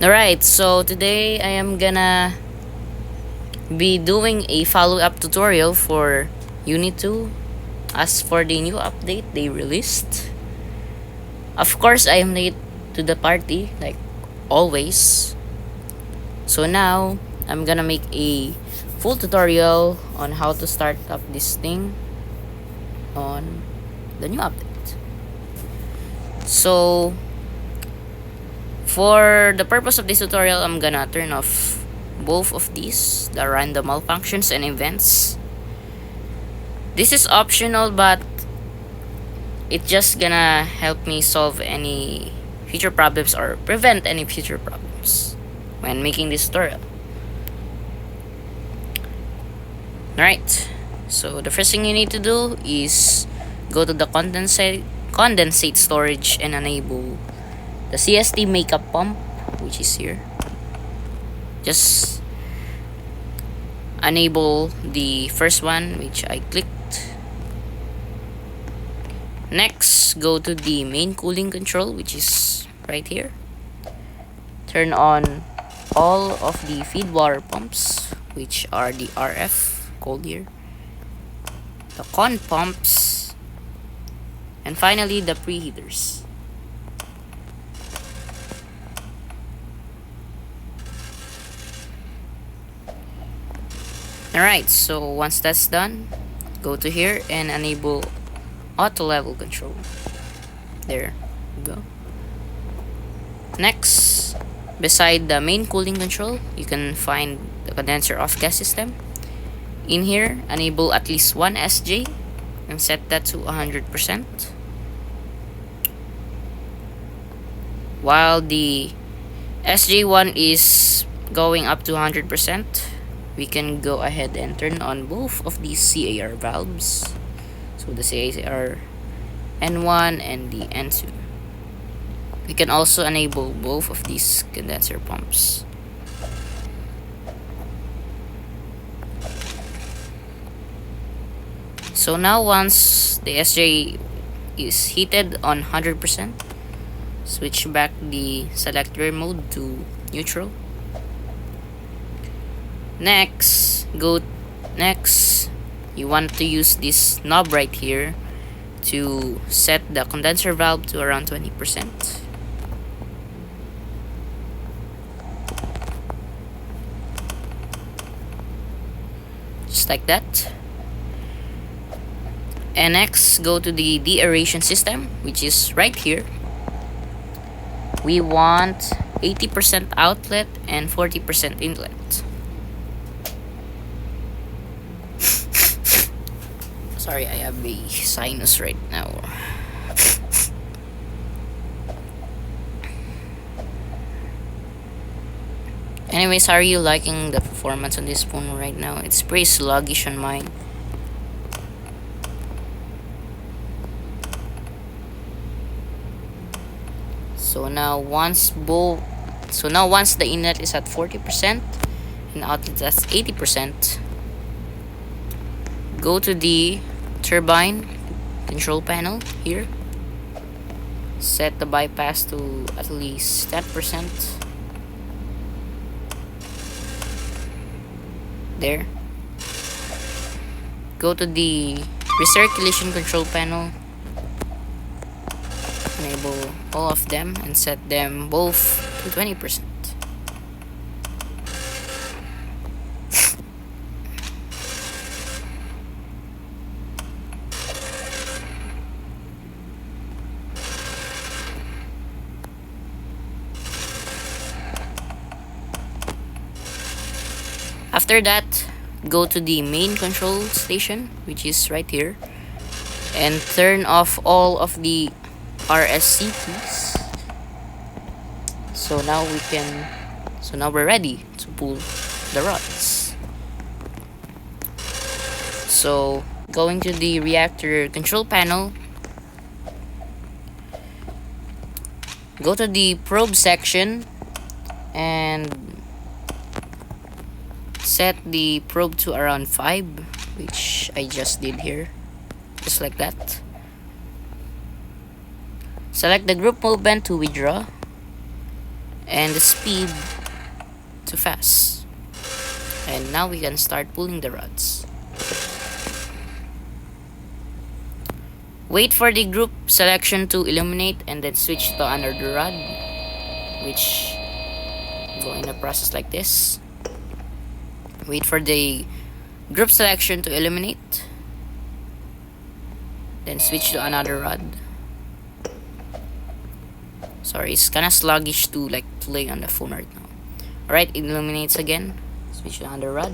Alright, so today I am gonna be doing a follow-up tutorial for Unit 2 as for the new update they released. Of course, I am late to the party, like always. So now, I'm gonna make a full tutorial on how to start up this thing on the new update. So, for the purpose of this tutorial, I'm gonna turn off both of these, the random malfunctions and events. This is optional, but it's just gonna help me solve any future problems or prevent any future problems when making this tutorial. Alright, so the first thing you need to do is go to the condensate storage and enable the CST makeup pump, which is here. Just enable the first one, which I clicked. Next, go to the main cooling control, which is right here. Turn on all of the feed water pumps, which are the RF called here, the con pumps, and finally the preheaters. Alright, so once that's done, go to here and enable auto level control. There you go. Next, beside the main cooling control, you can find the condenser off gas system. In here, enable at least one SJ and set that to 100%. While the SJ1 is going up to 100%, we can go ahead and turn on both of these CAR valves. So the CAR N1 and the N2. We can also enable both of these condenser pumps. So now once the SJ is heated on 100%, switch back the selector mode to neutral. Next, you want to use this knob right here to set the condenser valve to around 20%. Just like that. And next, go to the de-aeration system, which is right here. We want 80% outlet and 40% inlet. Sorry, I have a sinus right now. Anyways, are you liking the performance on this phone right now? It's pretty sluggish on mine. So now once the inlet is at 40% and outlet is at 80%, go to the turbine control panel here. Set the bypass to at least 10%. There. Go to the recirculation control panel. Enable all of them and set them both to 20%. After that, go to the main control station, which is right here, and turn off all of the RSCPs. So now we're ready to pull the rods. So going to the reactor control panel, go to the probe section and set the probe to around 5, which I just did here, just like that. Select the group movement to withdraw and the speed to fast. And now we can start pulling the rods. Wait for the group selection to illuminate and then switch to another rod, which go in a process like this. Wait for the group selection to illuminate, then switch to another rod. Sorry, it's kinda sluggish to like play on the phone right now. Alright, it illuminates again. Switch to another rod.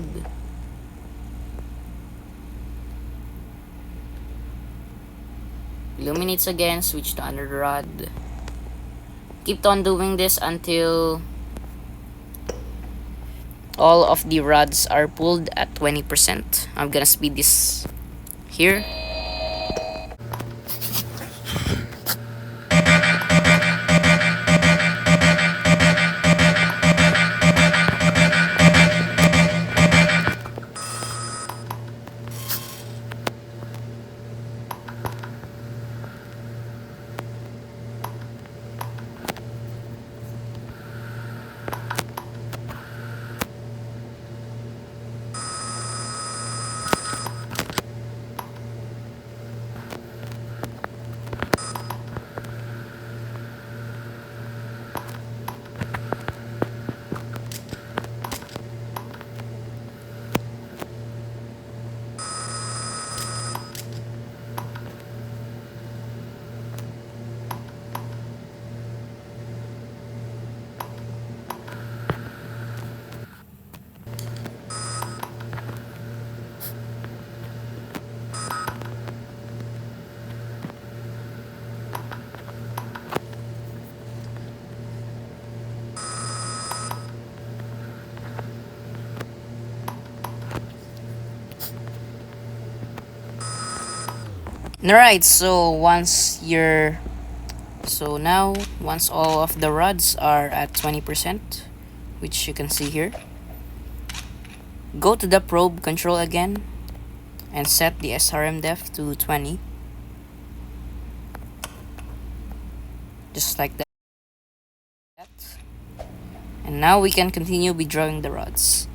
Illuminates again, switch to another rod. Keep on doing this until all of the rods are pulled at 20%. I'm gonna speed this here. Alright, so now once all of the rods are at 20%, which you can see here, go to the probe control again and set the SRM depth to 20, just like that. And now we can continue withdrawing the rods.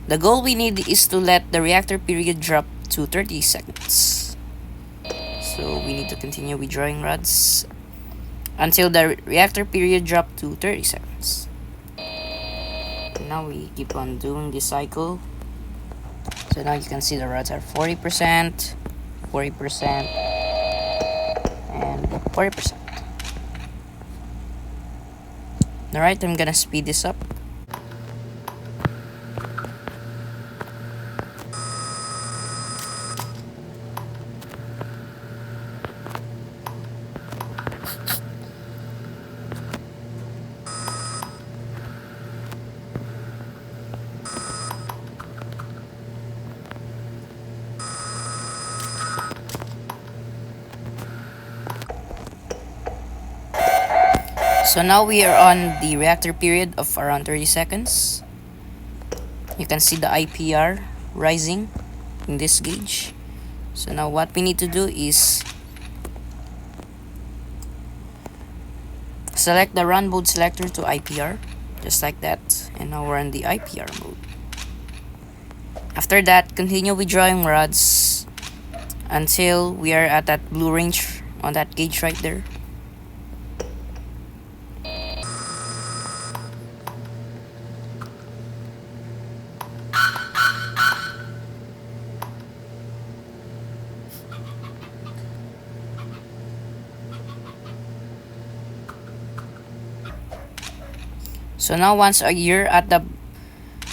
The goal we need is to let the reactor period drop to 30 seconds. So we need to continue withdrawing rods until the reactor period drop to 30 seconds. And now we keep on doing this cycle. So now you can see the rods are 40%, 40%, and 40%. Alright, I'm gonna speed this up. So now we are on the reactor period of around 30 seconds. You can see the IPR rising in this gauge. So now what we need to do is select the run mode selector to IPR, just like that. And now we're in the IPR mode. After that, continue withdrawing rods until we are at that blue range on that gauge right there. So now once you're at the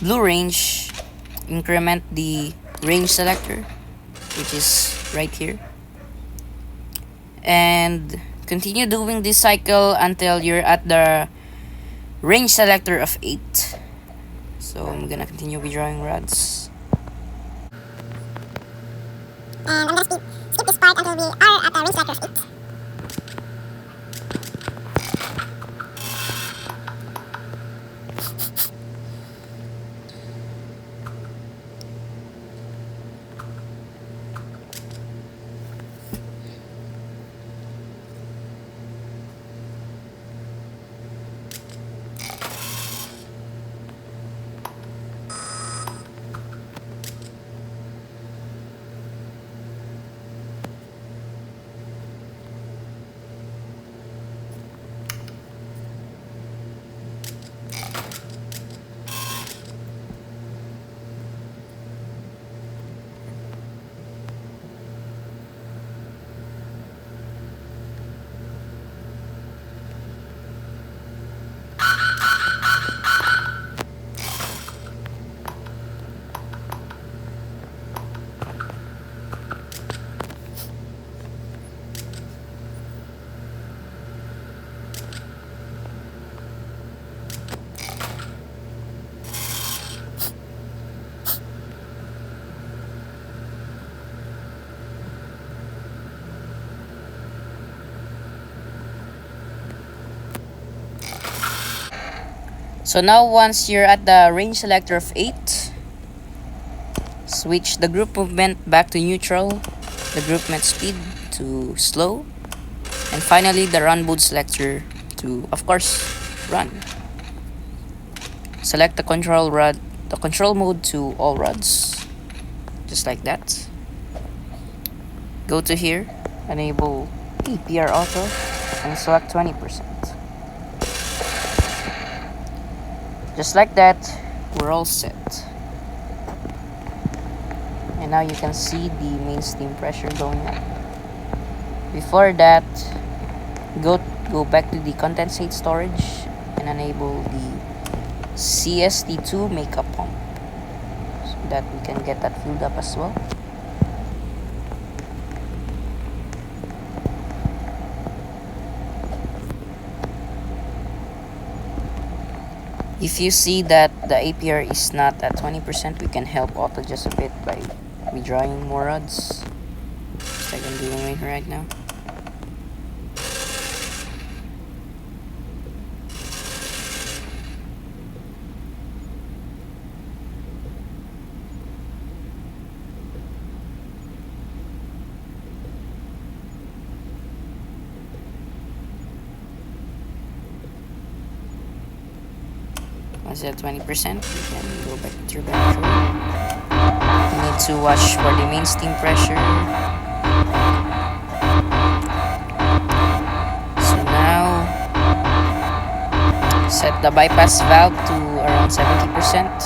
blue range, increment the range selector, which is right here, and continue doing this cycle until you're at the range selector of 8. So I'm gonna continue withdrawing rods. And I'm gonna skip this part until we are at the range selector of 8. So now once you're at the range selector of 8, switch the group movement back to neutral, the group movement speed to slow, and finally the run mode selector to, of course, run. Select the control mode to all rods, just like that. Go to here, enable APR auto, and select 20%. Just like that, we're all set. And now you can see the main steam pressure going up. Before that, go back to the condensate storage and enable the CST2 makeup pump so that we can get that filled up as well. If you see that the APR is not at 20%, we can help auto just a bit by redrawing more rods, just like I'm doing right now. Once at 20%, we can go back to turbine control. You need to watch for the main steam pressure. So now, set the bypass valve to around 70%.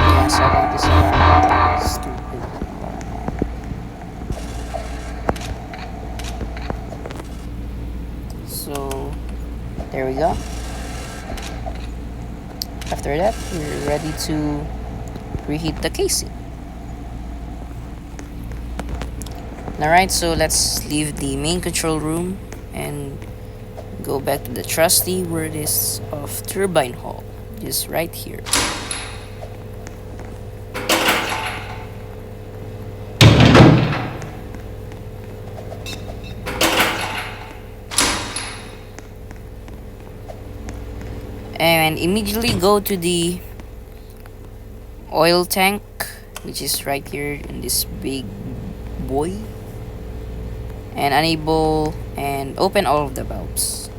Yeah, 70 is around stupid. So there we go. After that, we're ready to reheat the casing. Alright, so let's leave the main control room and go back to the trusty word is of turbine hall, just right here. And immediately go to the oil tank, which is right here in this big boy, and enable and open all of the valves.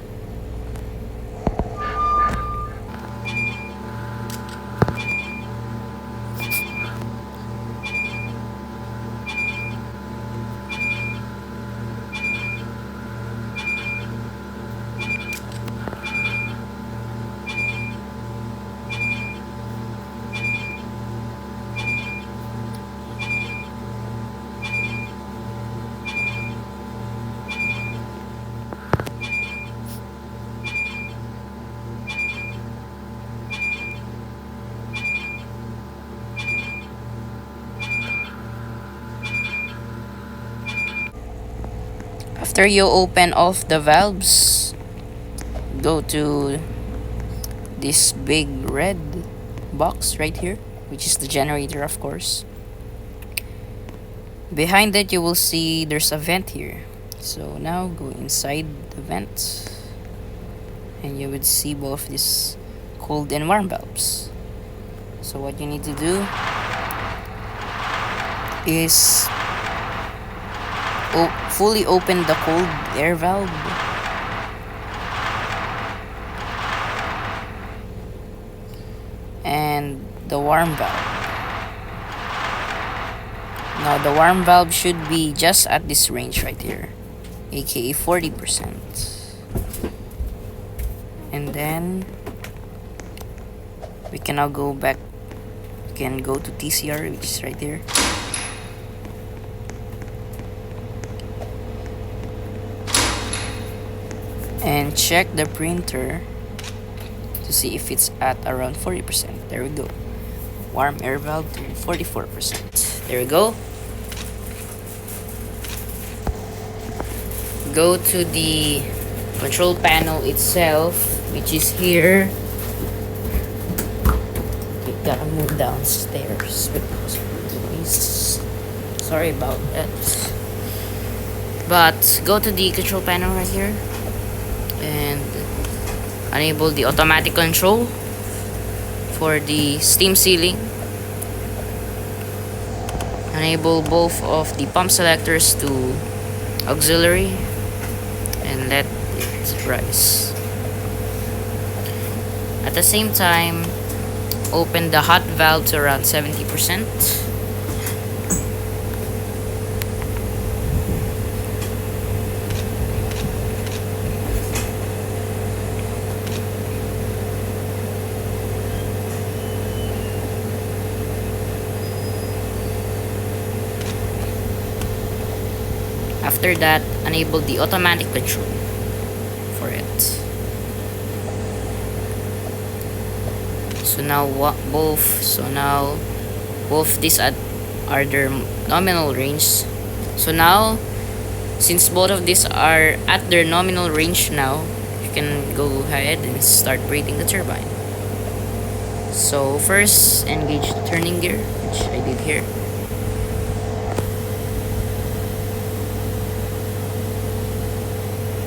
After you open off the valves, go to this big red box right here, which is the generator, of course. Behind it, you will see there's a vent here. So now go inside the vent, and you would see both these cold and warm valves. So what you need to do is fully open the cold air valve, and the warm valve. Now the warm valve should be just at this range right here, aka 40%. And then we can now go back, we can go to TCR, which is right there. And check the printer to see if it's at around 40%. There we go. Warm air valve to 44%. There we go. Go to the control panel itself, which is here. We gotta move downstairs because of the noise. Sorry about that. But go to the control panel right here and enable the automatic control for the steam sealing. Enable both of the pump selectors to auxiliary and let it rise. At the same time, open the hot valve to around 70%. After that, enable the automatic control for it. So now both these are their nominal range. So now, since both of these are at their nominal range now, you can go ahead and start breathing the turbine. So first, engage the turning gear, which I did here.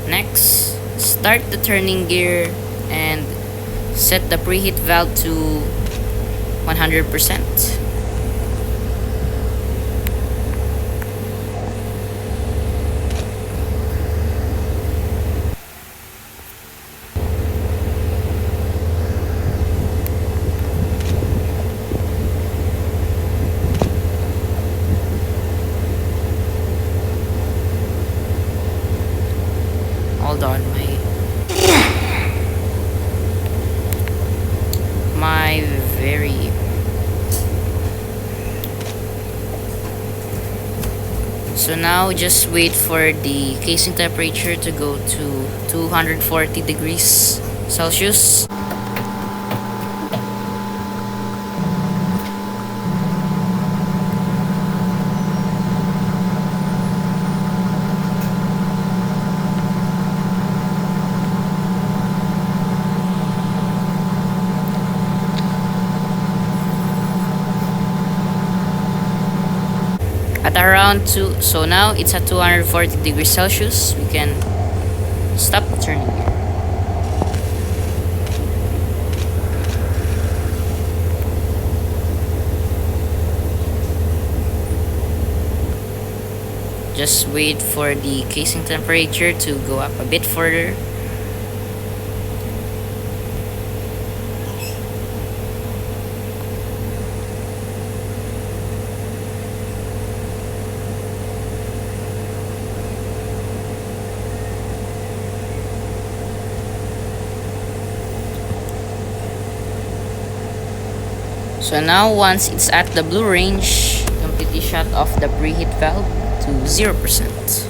Next, start the turning gear and set the preheat valve to 100%. Hold on, my very so now just wait for the casing temperature to go to 240 degrees Celsius. At around 2, so now it's at 240 degrees Celsius. We can stop the turning gear. Just wait for the casing temperature to go up a bit further. So now once it's at the blue range, completely shut off the preheat valve to 0%.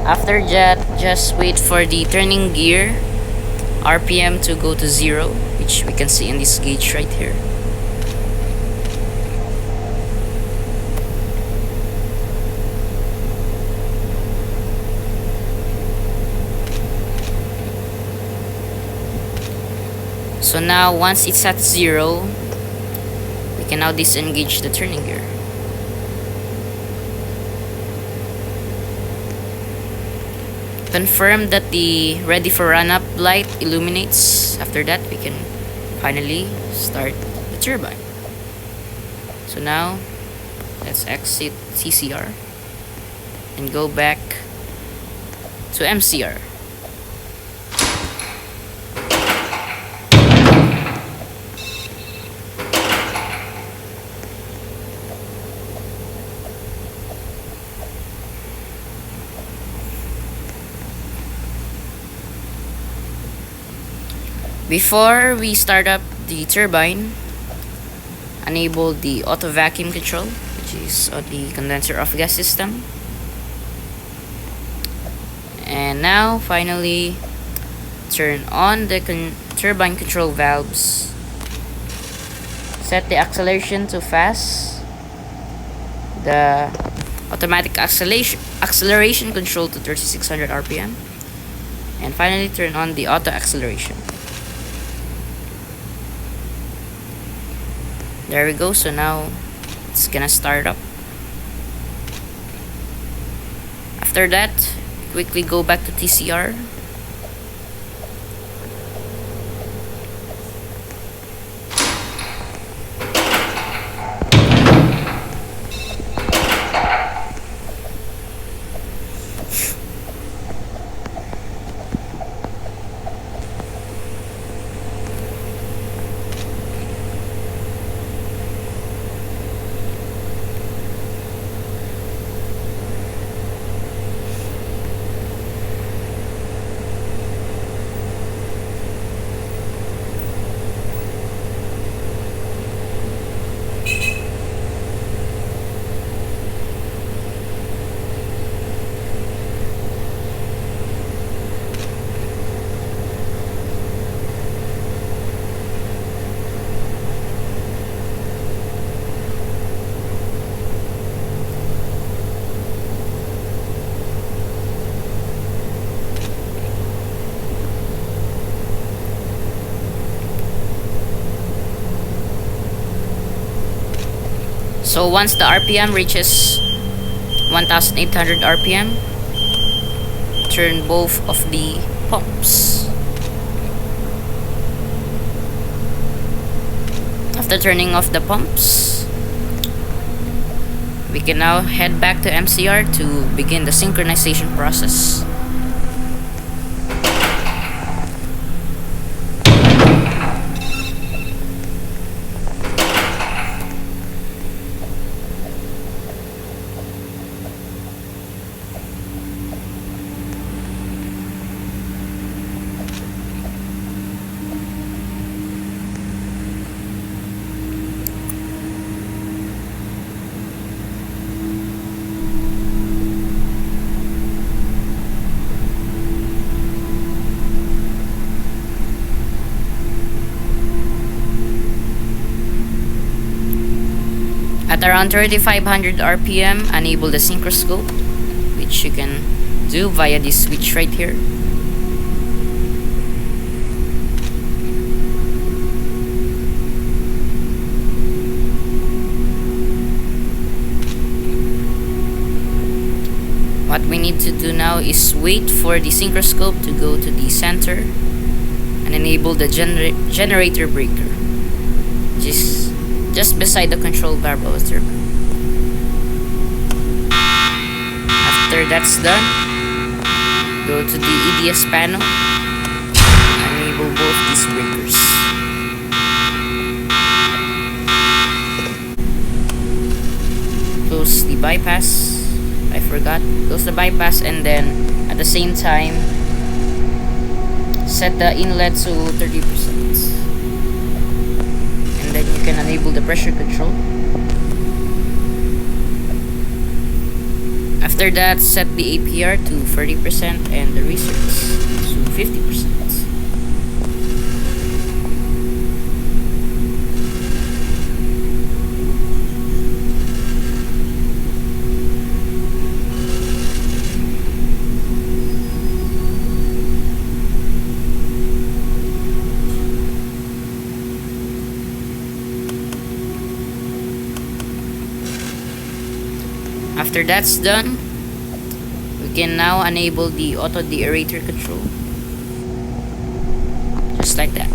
After that, just wait for the turning gear RPM to go to 0, which we can see in this gauge right here. So now once it's at 0, we can now disengage the turning gear. Confirm that the ready for run up light illuminates. After that, we can finally start the turbine. So now let's exit CCR and go back to MCR. Before we start up the turbine, enable the auto vacuum control, which is on the condenser off gas system. And now finally Turn on the turbine control valves. Set the acceleration to fast. The automatic acceleration control to 3600 RPM. And finally, turn on the auto acceleration. There we go. So now it's gonna start up. After that, quickly go back to TCR. So once the RPM reaches 1800 RPM, turn both of the pumps. After turning off the pumps, we can now head back to MCR to begin the synchronization process. At around 3500 RPM, enable the synchroscope, which you can do via this switch right here. What we need to do now is wait for the synchroscope to go to the center and enable the generator breaker, just beside the control barrel turbine. After that's done, go to the EDS panel and enable both these breakers. Close the bypass. I forgot. Close the bypass, and then at the same time set the inlet to 30%. And then you can enable the pressure control. After that, set the APR to 30% and the research to 50%. After that's done, we can now enable the auto deaerator control, just like that.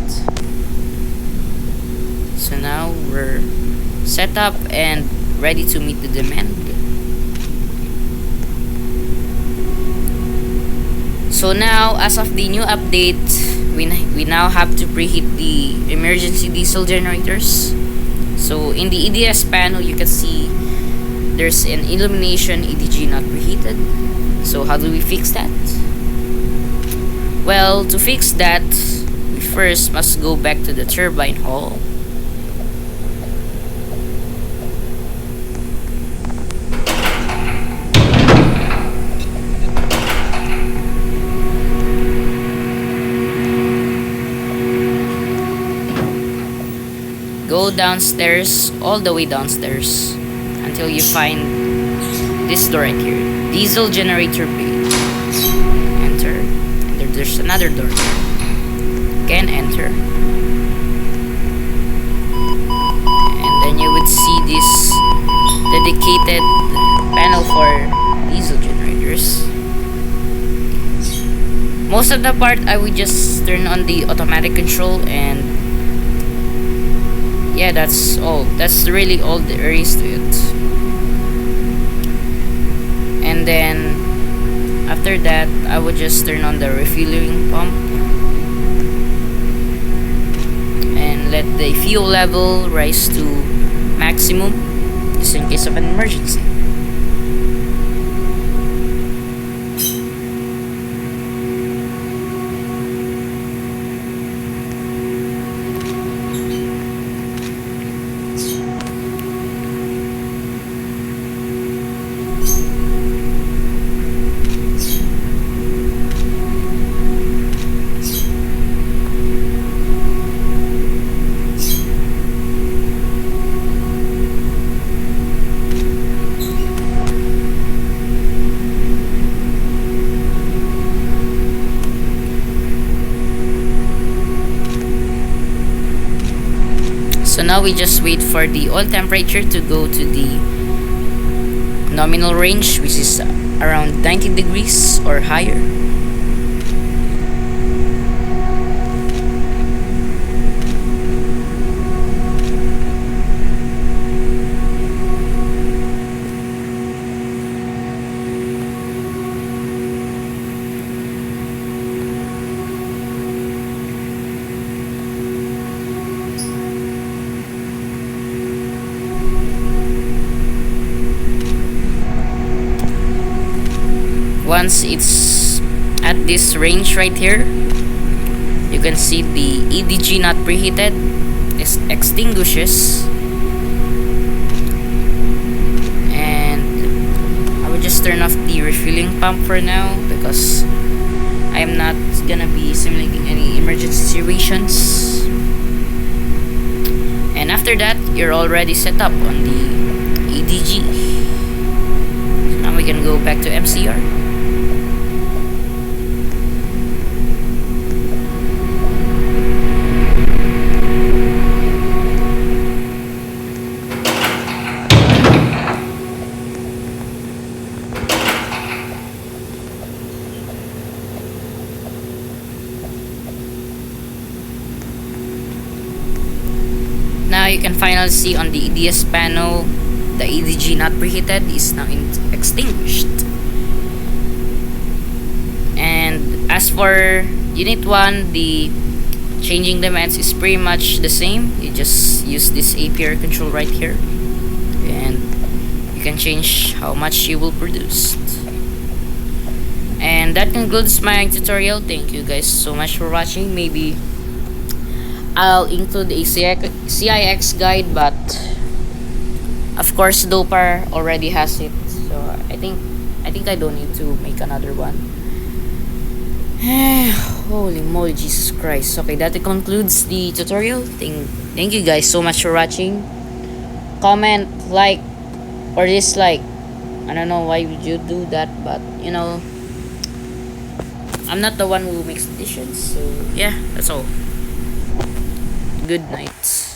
So now we're set up and ready to meet the demand. So now, as of the new update, we now have to preheat the emergency diesel generators. So in the EDS panel, you can see there's an illumination EDG not preheated. So how do we fix that? Well, to fix that, we first must go back to the turbine hall. go downstairs, all the way downstairs, until you find this door right here. Diesel generator bay. Enter. And there's another door. Again, enter. And then you would see this dedicated panel for diesel generators. Most of the part I would just turn on the automatic control, and yeah, that's all. That's really all there is to it. And then after that, I would just turn on the refueling pump and let the fuel level rise to maximum, just in case of an emergency. So now we just wait for the oil temperature to go to the nominal range, which is around 90 degrees or higher. Once it's at this range right here, you can see the EDG not preheated is extinguishes, and I would just turn off the refueling pump for now because I am not gonna be simulating any emergency situations. And after that, you're already set up on the EDG. So now we can go back to MCR. Now you can finally see on the EDS panel, the EDG not preheated is now extinguished. And as for unit 1, the changing demands is pretty much the same. You just use this APR control right here, and you can change how much you will produce. And that concludes my tutorial. Thank you guys so much for watching. Maybe I'll include a CIX guide, but of course Dopar already has it, so I think I don't need to make another one. Holy moly, Jesus Christ. Okay, that concludes the tutorial. Thank you guys so much for watching. Comment, like, or dislike. I don't know why would you do that, but you know, I'm not the one who makes decisions. So yeah, that's all. Good night.